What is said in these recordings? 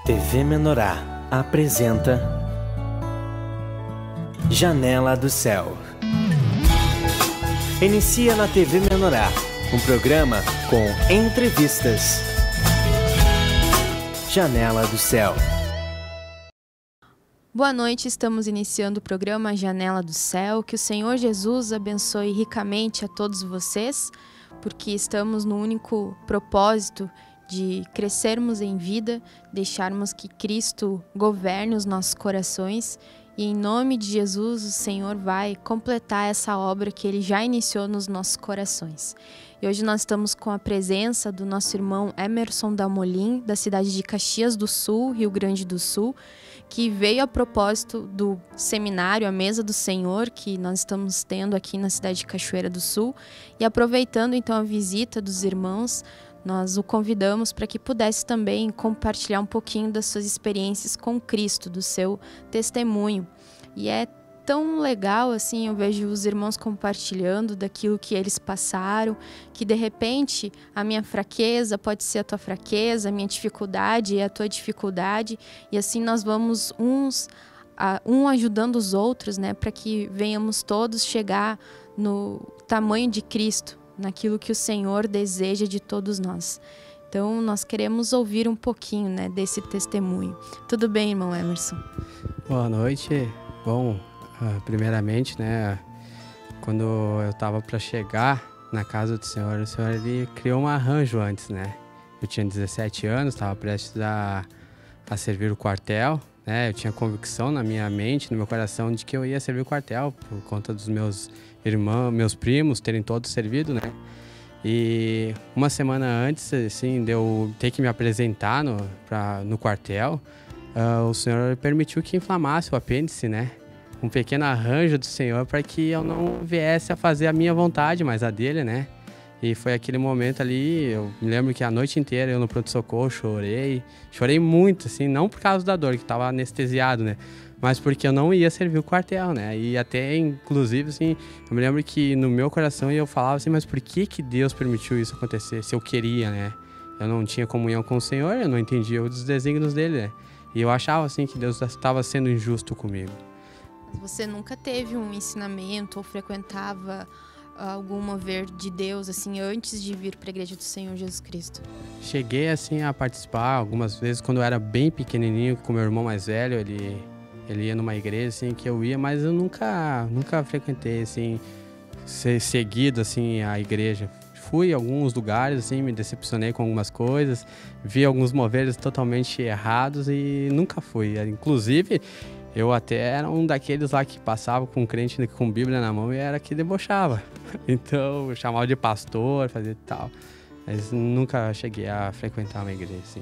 TV Menorá apresenta Janela do Céu. Inicia na TV Menorá, um programa com entrevistas. Janela do Céu. Boa noite, estamos iniciando o programa Janela do Céu. Que o Senhor Jesus abençoe ricamente a todos vocês, porque estamos no único propósito de crescermos em vida, deixarmos que Cristo governe os nossos corações e em nome de Jesus o Senhor vai completar essa obra que Ele já iniciou nos nossos corações. E hoje nós estamos com a presença do nosso irmão Emerson Dalmolin, da cidade de Caxias do Sul, Rio Grande do Sul, que veio a propósito do seminário A Mesa do Senhor, que nós estamos tendo aqui na cidade de Cachoeira do Sul. E aproveitando então a visita dos irmãos, nós o convidamos para que pudesse também compartilhar um pouquinho das suas experiências com Cristo, do seu testemunho. E é tão legal, assim, eu vejo os irmãos compartilhando daquilo que eles passaram, que de repente a minha fraqueza pode ser a tua fraqueza, a minha dificuldade é a tua dificuldade, e assim nós vamos um ajudando os outros, né, para que venhamos todos chegar no tamanho de Cristo, naquilo que o Senhor deseja de todos nós. Então, nós queremos ouvir um pouquinho, né, desse testemunho. Tudo bem, irmão Emerson? Boa noite. Bom, primeiramente, né, quando eu estava para chegar na casa do Senhor, o Senhor ele criou um arranjo antes, né? Eu tinha 17 anos, estava prestes a servir o quartel, né? Eu tinha convicção na minha mente, no meu coração, de que eu ia servir o quartel por conta dos meus irmãos, meus primos terem todos servido, né? E uma semana antes, assim, de eu ter que me apresentar no quartel, o Senhor permitiu que inflamasse o apêndice, né? Um pequeno arranjo do Senhor para que eu não viesse a fazer a minha vontade, mas a dele, né? E foi aquele momento ali, eu me lembro que a noite inteira eu no pronto-socorro chorei muito, assim, não por causa da dor, que estava anestesiado, né? Mas porque eu não ia servir o quartel, né? E até, inclusive, assim, eu me lembro que no meu coração eu falava assim, mas por que Deus permitiu isso acontecer, se eu queria, né? Eu não tinha comunhão com o Senhor, eu não entendia os desígnios dele, né? E eu achava, assim, que Deus estava sendo injusto comigo. Você nunca teve um ensinamento ou frequentava algum mover de Deus, assim, antes de vir para a Igreja do Senhor Jesus Cristo? Cheguei, assim, a participar algumas vezes, quando eu era bem pequenininho, com meu irmão mais velho, ele ia numa igreja, assim, que eu ia, mas eu nunca frequentei, assim, seguido, assim, a igreja. Fui em alguns lugares, assim, me decepcionei com algumas coisas, vi alguns moveres totalmente errados e nunca fui. Inclusive, eu até era um daqueles lá que passava com um crente com Bíblia na mão e era que debochava. Então, eu chamava de pastor, fazia tal. Mas nunca cheguei a frequentar uma igreja, assim.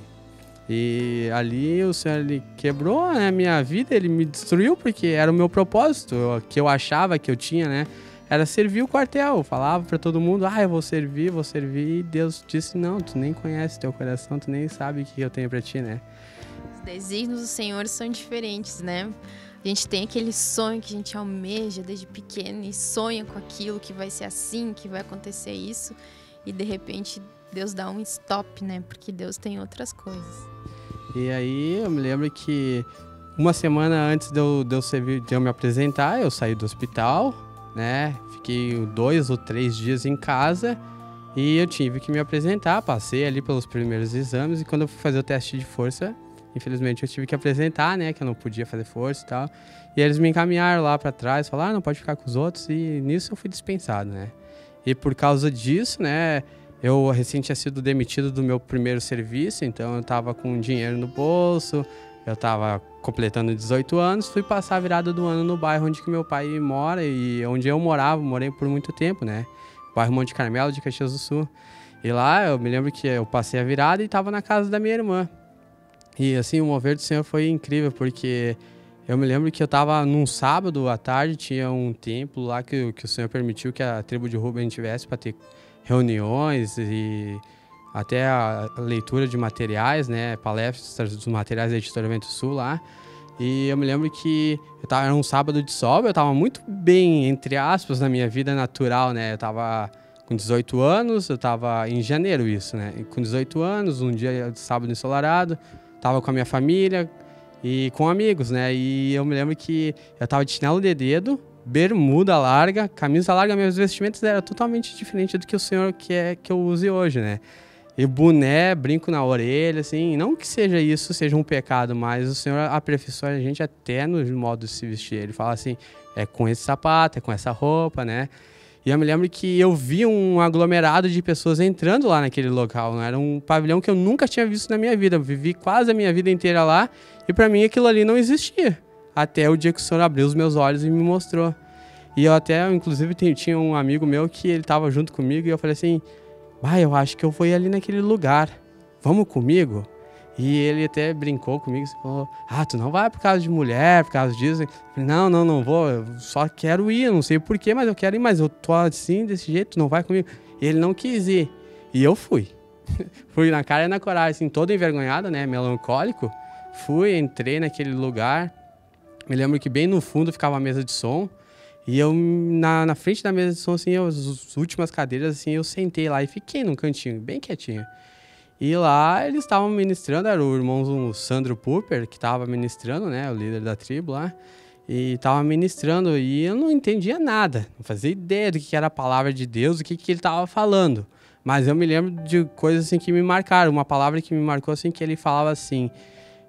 E ali o Senhor ele quebrou a minha vida, ele me destruiu porque era o meu propósito, que eu achava que eu tinha, né? Era servir o quartel. Eu falava para todo mundo, eu vou servir. E Deus disse, não, tu nem conhece teu coração, tu nem sabe o que eu tenho para ti, né? Os desígnios do Senhor são diferentes, né? A gente tem aquele sonho que a gente almeja desde pequeno e sonha com aquilo que vai ser assim, que vai acontecer isso. E de repente Deus dá um stop, né? Porque Deus tem outras coisas. E aí eu me lembro que uma semana antes de eu me apresentar, eu saí do hospital, né? Fiquei 2 ou 3 dias em casa e eu tive que me apresentar. Passei ali pelos primeiros exames e quando eu fui fazer o teste de força, infelizmente eu tive que apresentar, né? Que eu não podia fazer força e tal. E eles me encaminharam lá pra trás, falaram, não pode ficar com os outros, e nisso eu fui dispensado, né? E por causa disso, né? Eu recém tinha sido demitido do meu primeiro serviço, então eu tava com dinheiro no bolso, eu tava completando 18 anos, fui passar a virada do ano no bairro onde que meu pai mora e onde eu morei por muito tempo, né? Bairro Monte Carmelo, de Caxias do Sul. E lá eu me lembro que eu passei a virada e tava na casa da minha irmã. E assim, o mover do Senhor foi incrível, porque eu me lembro que eu tava num sábado à tarde, tinha um templo lá que o Senhor permitiu que a tribo de Ruben tivesse para ter reuniões e até a leitura de materiais, né, palestras dos materiais da Editora Vento Sul lá. E eu me lembro que era um sábado de sol, eu estava muito bem, entre aspas, na minha vida natural, né? Eu estava com 18 anos, eu estava em janeiro isso, né? E com 18 anos, um dia de sábado ensolarado, tava com a minha família e com amigos, né? E eu me lembro que eu tava de chinelo de dedo, bermuda larga, camisa larga, meus vestimentos eram totalmente diferentes do que o senhor quer que eu use hoje, né? E boné, brinco na orelha, assim, não que seja um pecado, mas o senhor aperfeiçoa a gente até no modo de se vestir. Ele fala assim, é com esse sapato, é com essa roupa, né? E eu me lembro que eu vi um aglomerado de pessoas entrando lá naquele local, né? Era um pavilhão que eu nunca tinha visto na minha vida. Eu vivi quase a minha vida inteira lá e para mim aquilo ali não existia. Até o dia que o senhor abriu os meus olhos e me mostrou. E eu até, inclusive, tinha um amigo meu que ele estava junto comigo e eu falei assim, eu acho que eu vou ir ali naquele lugar. Vamos comigo? E ele até brincou comigo e falou, tu não vai por causa de mulher, por causa disso? Eu falei, não vou, eu só quero ir, eu não sei porquê, mas eu quero ir, mas eu tô assim, desse jeito, tu não vai comigo. E ele não quis ir. E eu fui. Fui na cara e na coragem, assim, todo envergonhado, né, melancólico. Fui, entrei naquele lugar. Me lembro que bem no fundo ficava a mesa de som. E eu, na frente da mesa de som, assim, as últimas cadeiras, assim, eu sentei lá e fiquei num cantinho, bem quietinho. E lá eles estavam ministrando, era o irmão Sandro Pupper, que estava ministrando, né, o líder da tribo lá, e estava ministrando, e eu não entendia nada, não fazia ideia do que era a palavra de Deus, do que ele estava falando. Mas eu me lembro de coisas assim que me marcaram, uma palavra que me marcou assim, que ele falava assim,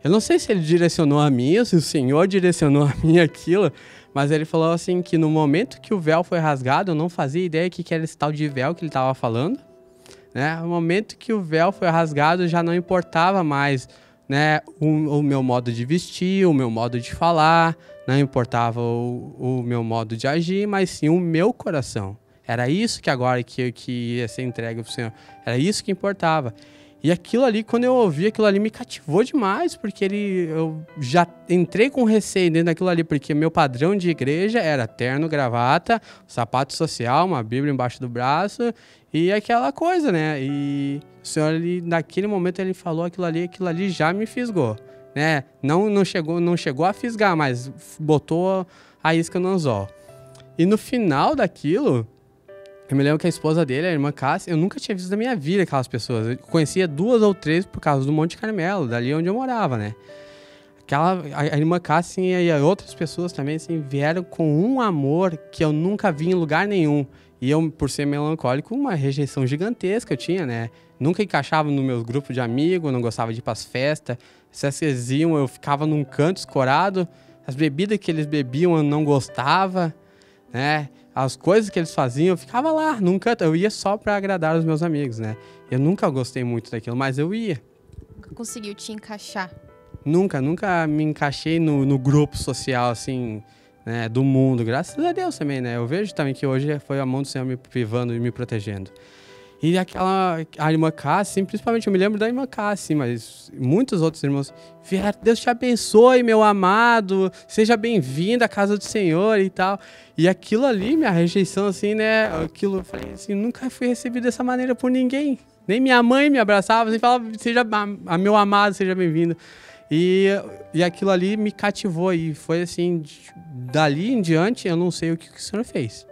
eu não sei se ele direcionou a mim, ou se o Senhor direcionou a mim aquilo, mas ele falou assim que no momento que o véu foi rasgado, eu não fazia ideia do que era esse tal de véu que ele estava falando, né? No momento que o véu foi rasgado, já não importava mais, né, o meu modo de vestir, o meu modo de falar, não importava o meu modo de agir, mas sim o meu coração. Era isso que agora que ia ser entregue para o Senhor. Era isso que importava. E aquilo ali, quando eu ouvi, aquilo ali me cativou demais, porque eu já entrei com receio dentro daquilo ali, porque meu padrão de igreja era terno, gravata, sapato social, uma Bíblia embaixo do braço e aquela coisa, né? E o Senhor, naquele momento, ele falou aquilo ali já me fisgou, né? Não chegou a fisgar, mas botou a isca no anzol. E no final daquilo, eu me lembro que a esposa dele, a irmã Cássia, eu nunca tinha visto na minha vida aquelas pessoas. Eu conhecia 2 ou 3 por causa do Monte Carmelo, dali onde eu morava, né? A irmã Cássia e outras pessoas também, assim, vieram com um amor que eu nunca vi em lugar nenhum. E eu, por ser melancólico, uma rejeição gigantesca eu tinha, né? Nunca encaixava no meu grupo de amigos, não gostava de ir pras festas. Se eles iam, eu ficava num canto escorado. As bebidas que eles bebiam eu não gostava, né? As coisas que eles faziam, eu ficava lá, nunca, eu ia só para agradar os meus amigos, né? Eu nunca gostei muito daquilo, mas eu ia. Nunca conseguiu te encaixar? Nunca me encaixei no grupo social, assim, né, do mundo, graças a Deus também, né? Eu vejo também que hoje foi a mão do Senhor me privando e me protegendo. E a irmã Cássia, principalmente eu me lembro da irmã Cássia, mas muitos outros irmãos vieram, Deus te abençoe, meu amado, seja bem-vindo à casa do Senhor e tal. E aquilo ali, minha rejeição, assim, né, aquilo, eu falei assim, nunca fui recebido dessa maneira por ninguém. Nem minha mãe me abraçava, assim, falava, seja meu amado, seja bem-vindo. E aquilo ali me cativou e foi assim, dali em diante eu não sei o que o Senhor fez.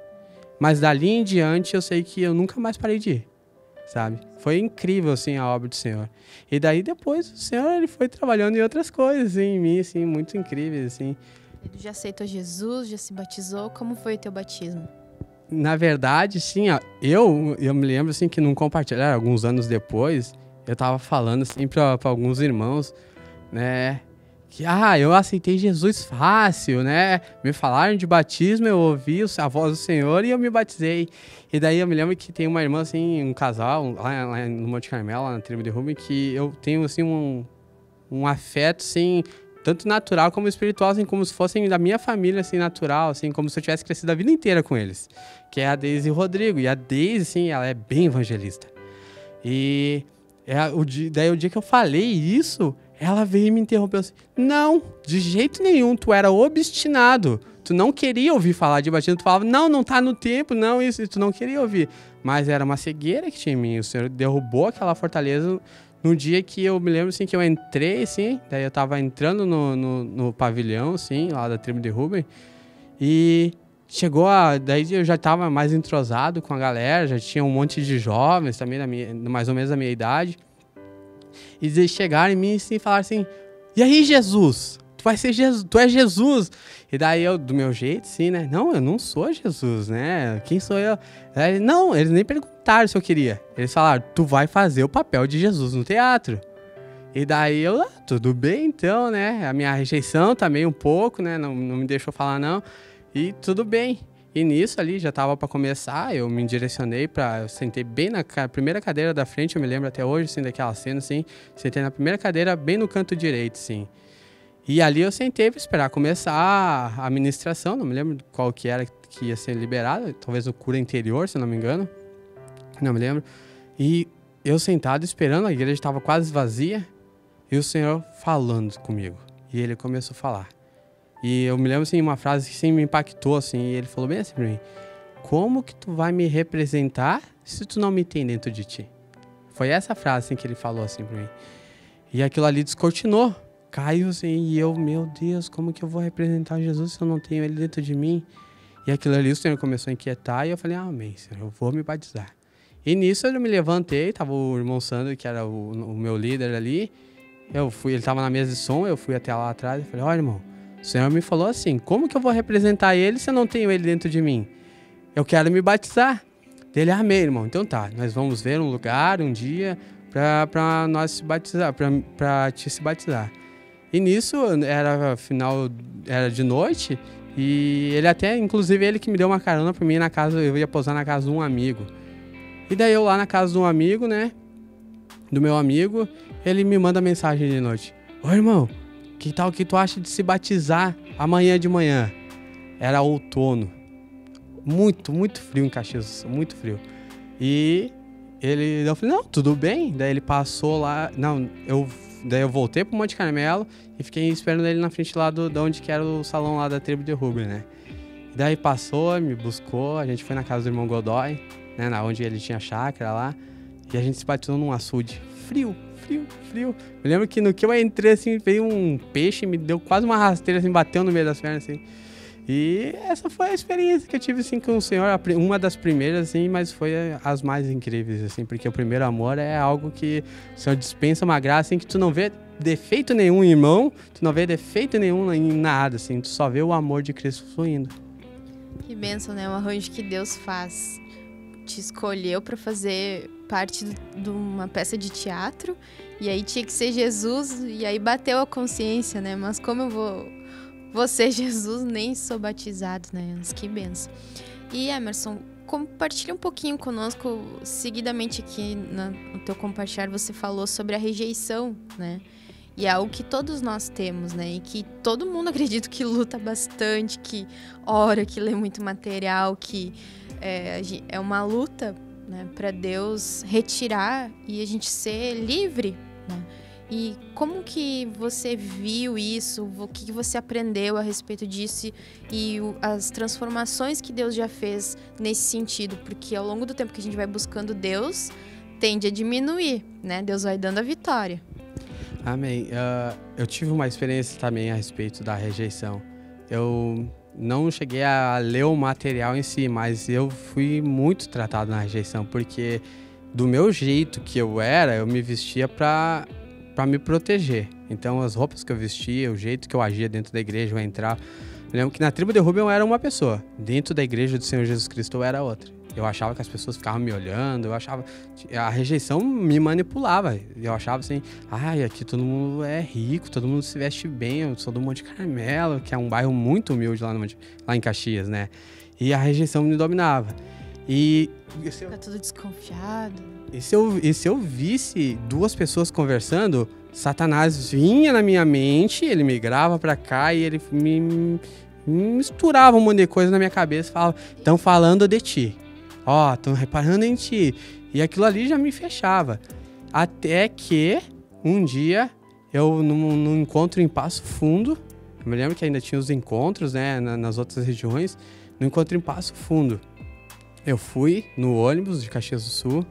Mas dali em diante eu sei que eu nunca mais parei de ir. Sabe? Foi incrível, assim, a obra do Senhor. E daí depois o Senhor ele foi trabalhando em outras coisas, assim, em mim, assim, muito incríveis, assim. Ele já aceitou Jesus, já se batizou. Como foi o teu batismo? Na verdade, sim, ó, eu me lembro, assim, que num compartilhar, alguns anos depois, eu tava falando, assim, pra alguns irmãos, né, que, eu aceitei Jesus fácil, né, me falaram de batismo, eu ouvi a voz do Senhor e eu me batizei. E daí eu me lembro que tem uma irmã, assim, um casal, lá no Monte Carmelo, lá na tribo de Rubem, que eu tenho, assim, um afeto, assim, tanto natural como espiritual, assim, como se fossem da minha família, assim, natural, assim, como se eu tivesse crescido a vida inteira com eles, que é a Deise e o Rodrigo. E a Deise, assim, ela é bem evangelista. E daí o dia que eu falei isso, ela veio e me interrompeu assim, não, de jeito nenhum, tu era obstinado, tu não queria ouvir falar de batismo, tu falava, não tá no tempo, não, isso, tu não queria ouvir. Mas era uma cegueira que tinha em mim, o Senhor derrubou aquela fortaleza no dia que eu me lembro, assim, que eu entrei, assim, daí eu tava entrando no pavilhão, assim, lá da tribo de Rubem, e daí eu já tava mais entrosado com a galera, já tinha um monte de jovens também, mais ou menos da minha idade. E eles chegaram em mim assim, e falaram assim, e aí, Jesus? Tu vai ser Jesus, tu é Jesus. E daí eu, do meu jeito, assim, né? Não, eu não sou Jesus, né? Quem sou eu? Aí, não, eles nem perguntaram se eu queria. Eles falaram, tu vai fazer o papel de Jesus no teatro. E daí eu, tudo bem então, né? A minha rejeição também um pouco, né? Não me deixou falar não. E tudo bem. E nisso ali, já tava para começar, eu me direcionei eu sentei bem na primeira cadeira da frente, eu me lembro até hoje, assim, daquela cena, assim. Sentei na primeira cadeira, bem no canto direito, assim. E ali eu sentei para esperar começar a ministração, não me lembro qual que era que ia ser liberado, talvez o cura interior, se não me engano. Não me lembro. E eu sentado esperando, a igreja estava quase vazia, e o Senhor falando comigo. E ele começou a falar. E eu me lembro, assim, uma frase que sim, me impactou, assim, e ele falou bem assim pra mim, como que tu vai me representar se tu não me tem dentro de ti? Foi essa frase, assim, que ele falou, assim, pra mim. E aquilo ali descortinou, caiu, assim, e eu, meu Deus, como que eu vou representar Jesus se eu não tenho ele dentro de mim? E aquilo ali o Senhor começou a inquietar, e eu falei, amém, Senhor, eu vou me batizar. E nisso eu me levantei, tava o irmão Sandro, que era o meu líder ali, ele tava na mesa de som, eu fui até lá atrás e falei, olha, irmão, o Senhor me falou assim, como que eu vou representar ele se eu não tenho ele dentro de mim? Eu quero me batizar. Ele, amém, irmão. Então tá, nós vamos ver um lugar, um dia, pra nós se batizar, pra te se batizar. E nisso, era de noite, e ele até, inclusive, ele que me deu uma carona pra mim na casa, eu ia pousar na casa de um amigo. E daí eu lá na casa de um amigo, né, do meu amigo, ele me manda mensagem de noite. Ô, irmão, que tal que tu acha de se batizar amanhã de manhã? Era outono. Muito, muito frio em Caxias, muito frio. E eu falei, não, tudo bem. Daí ele passou lá, daí eu voltei pro Monte Carmelo e fiquei esperando ele na frente lá de onde que era o salão lá da tribo de Rubem, né? E daí passou, me buscou, a gente foi na casa do irmão Godoy, né, onde ele tinha chácara lá, e a gente se batizou num açude. Frio. Me lembro que no que eu entrei, assim, veio um peixe, me deu quase uma rasteira, assim, bateu no meio das pernas, assim. E essa foi a experiência que eu tive, assim, com o Senhor, uma das primeiras, assim, mas foi as mais incríveis, assim, porque o primeiro amor é algo que o Senhor dispensa uma graça, assim, que tu não vê defeito nenhum em irmão, tu não vê defeito nenhum em nada, assim, tu só vê o amor de Cristo fluindo. Que bênção, né? O arranjo que Deus faz. Te escolheu para fazer parte de uma peça de teatro, e aí tinha que ser Jesus, e aí bateu a consciência, né? Mas como eu vou ser Jesus, nem sou batizado, né? Mas que benção. E Emerson, compartilha um pouquinho conosco, seguidamente aqui no teu compartilhar, você falou sobre a rejeição, né? E é algo que todos nós temos, né? E que todo mundo, acredito, que luta bastante, que ora, que lê muito material, que é uma luta, né, para Deus retirar e a gente ser livre, né? E como que você viu isso? O que você aprendeu a respeito disso e as transformações que Deus já fez nesse sentido? Porque ao longo do tempo que a gente vai buscando Deus, tende a diminuir, né? Deus vai dando a vitória. Amém. Eu tive uma experiência também a respeito da rejeição. Eu não cheguei a ler o material em si, mas eu fui muito tratado na rejeição, porque do meu jeito que eu me vestia para me proteger. Então as roupas que eu vestia, o jeito que eu agia dentro da igreja, eu entrava. Eu lembro que na tribo de Rubem eu era uma pessoa, dentro da igreja do Senhor Jesus Cristo eu era outra. Eu achava que as pessoas ficavam me olhando, a rejeição me manipulava. Eu achava assim, aqui todo mundo é rico, todo mundo se veste bem, eu sou do Monte Carmelo, que é um bairro muito humilde lá em Caxias, né? E a rejeição me dominava. Fica tudo desconfiado. E se eu visse duas pessoas conversando, Satanás vinha na minha mente, ele migrava pra cá e ele me misturava um monte de coisa na minha cabeça, falava, estão falando de ti. Estão reparando em ti. E aquilo ali já me fechava. Até que um dia, eu num encontro em Passo Fundo, eu me lembro que ainda tinha os encontros, né, nas outras regiões, no encontro em Passo Fundo, eu fui no ônibus de Caxias do Sul,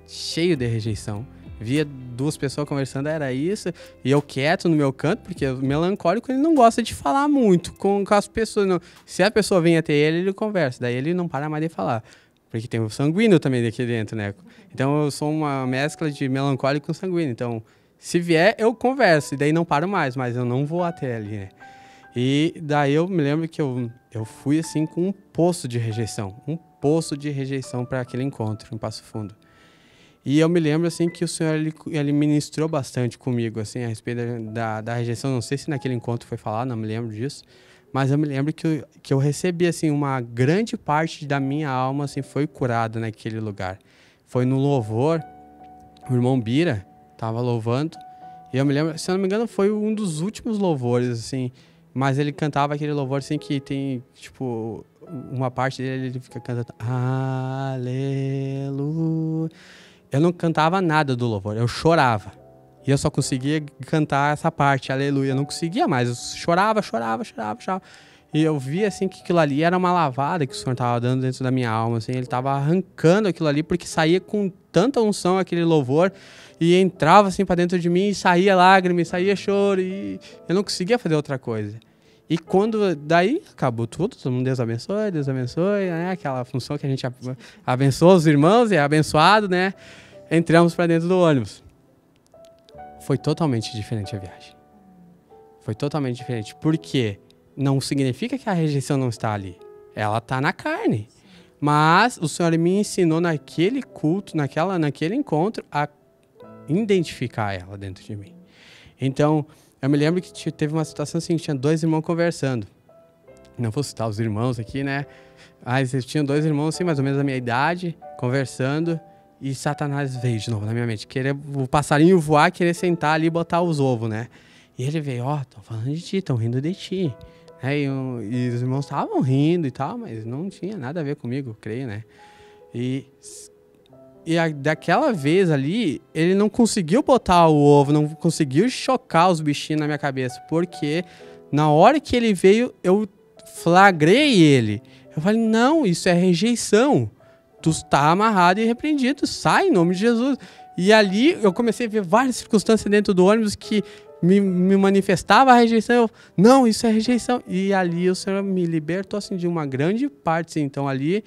cheio de rejeição. Via duas pessoas conversando, era isso, e eu quieto no meu canto, porque o melancólico ele não gosta de falar muito com as pessoas. Não. Se a pessoa vem até ele conversa, daí ele não para mais de falar. Porque tem o sanguíneo também daqui dentro, né? Então eu sou uma mescla de melancólico com sanguíneo. Então, Se vier, eu converso, e daí não paro mais, mas eu não vou até ali, né? E daí eu me lembro que eu fui assim com um poço de rejeição para aquele encontro em Passo Fundo. E eu me lembro assim que o Senhor ele ministrou bastante comigo assim a respeito da rejeição. Não sei se naquele encontro foi falado, não me lembro disso, mas eu me lembro que eu recebi assim uma grande parte da minha alma assim foi curada naquele lugar. Foi no louvor, o irmão Bira estava louvando, e eu me lembro, se eu não me engano, foi um dos últimos louvores assim. Mas ele cantava aquele louvor assim que tem, tipo, uma parte dele, ele fica cantando aleluia. Eu não cantava nada do louvor, eu chorava. E eu só conseguia cantar essa parte, aleluia. Eu não conseguia mais, eu chorava. E eu via assim que aquilo ali era uma lavada que o Senhor estava dando dentro da minha alma. Assim, ele estava arrancando aquilo ali, porque saía com tanta unção aquele louvor. E entrava assim para dentro de mim e saía lágrima, saía choro. E eu não conseguia fazer outra coisa. E quando daí acabou tudo, todo mundo Deus abençoe, né? Aquela função que a gente abençoa os irmãos e é abençoado, né? Entramos para dentro do ônibus. Foi totalmente diferente a viagem. Foi totalmente diferente. Por quê? Não significa que a rejeição não está ali. Ela está na carne. Mas o Senhor me ensinou naquele culto, naquele encontro, a identificar ela dentro de mim. Então, eu me lembro que teve uma situação assim, tinha 2 irmãos conversando. Não vou citar os irmãos aqui, né? Mas tinham 2 irmãos, assim, mais ou menos da minha idade, conversando. E Satanás veio de novo na minha mente. Querer o passarinho voar, querer sentar ali e botar os ovos, né? E ele veio, estão falando de ti, estão rindo de ti. E os irmãos estavam rindo e tal, mas não tinha nada a ver comigo, creio, né? E daquela vez ali, ele não conseguiu botar o ovo, não conseguiu chocar os bichinhos na minha cabeça, porque na hora que ele veio, eu flagrei ele. Eu falei, não, isso é rejeição. Tu está amarrado e repreendido, sai em nome de Jesus. E ali eu comecei a ver várias circunstâncias dentro do ônibus que me manifestava a rejeição. Eu, não, isso é rejeição. E ali o Senhor me libertou assim, de uma grande parte. Assim. Então ali,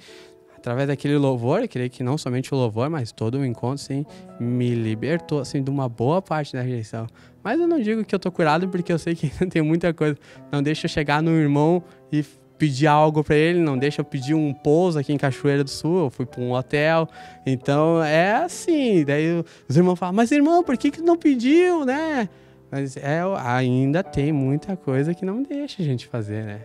através daquele louvor, eu creio que não somente o louvor, mas todo o encontro, assim, me libertou assim, de uma boa parte da rejeição. Mas eu não digo que eu tô curado, porque eu sei que tem muita coisa. Não deixa eu chegar no irmão e pedir algo para ele, não deixa eu pedir um pouso aqui em Cachoeira do Sul, eu fui para um hotel. Então é assim, daí os irmãos falam, mas irmão, por que não pediu, né? Mas ainda tem muita coisa que não deixa a gente fazer, né?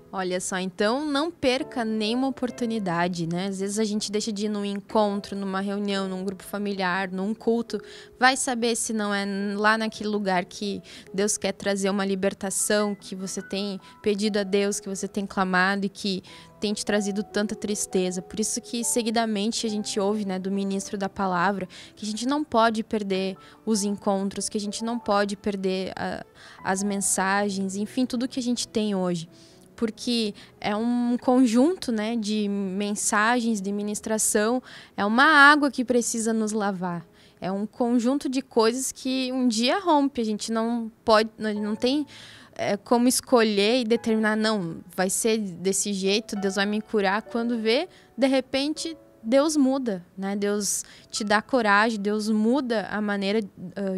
Olha só, então não perca nenhuma oportunidade, né? Às vezes a gente deixa de ir num encontro, numa reunião, num grupo familiar, num culto. Vai saber se não é lá naquele lugar que Deus quer trazer uma libertação, que você tem pedido a Deus, que você tem clamado e que tem te trazido tanta tristeza. Por isso que seguidamente a gente ouve, né, do ministro da palavra, que a gente não pode perder os encontros, que a gente não pode perder as mensagens, enfim, tudo que a gente tem hoje. Porque é um conjunto, né, de mensagens, de ministração, é uma água que precisa nos lavar. É um conjunto de coisas que um dia rompe, a gente não pode, não tem como escolher e determinar, não, vai ser desse jeito, Deus vai me curar. Quando vê, de repente, Deus muda, né? Deus te dá coragem, Deus muda a maneira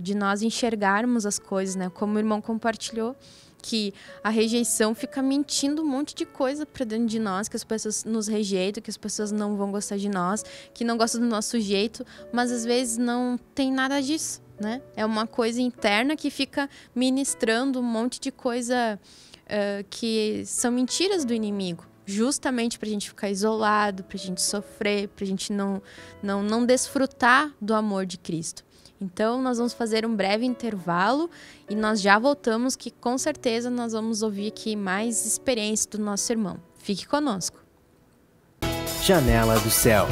de nós enxergarmos as coisas, né? Como o irmão compartilhou, que a rejeição fica mentindo um monte de coisa para dentro de nós, que as pessoas nos rejeitam, que as pessoas não vão gostar de nós, que não gostam do nosso jeito, mas às vezes não tem nada disso, né? É uma coisa interna que fica ministrando um monte de coisa que são mentiras do inimigo, justamente para a gente ficar isolado, para a gente sofrer, para a gente não desfrutar do amor de Cristo. Então, nós vamos fazer um breve intervalo e nós já voltamos, que com certeza nós vamos ouvir aqui mais experiência do nosso irmão. Fique conosco. Janela do Céu.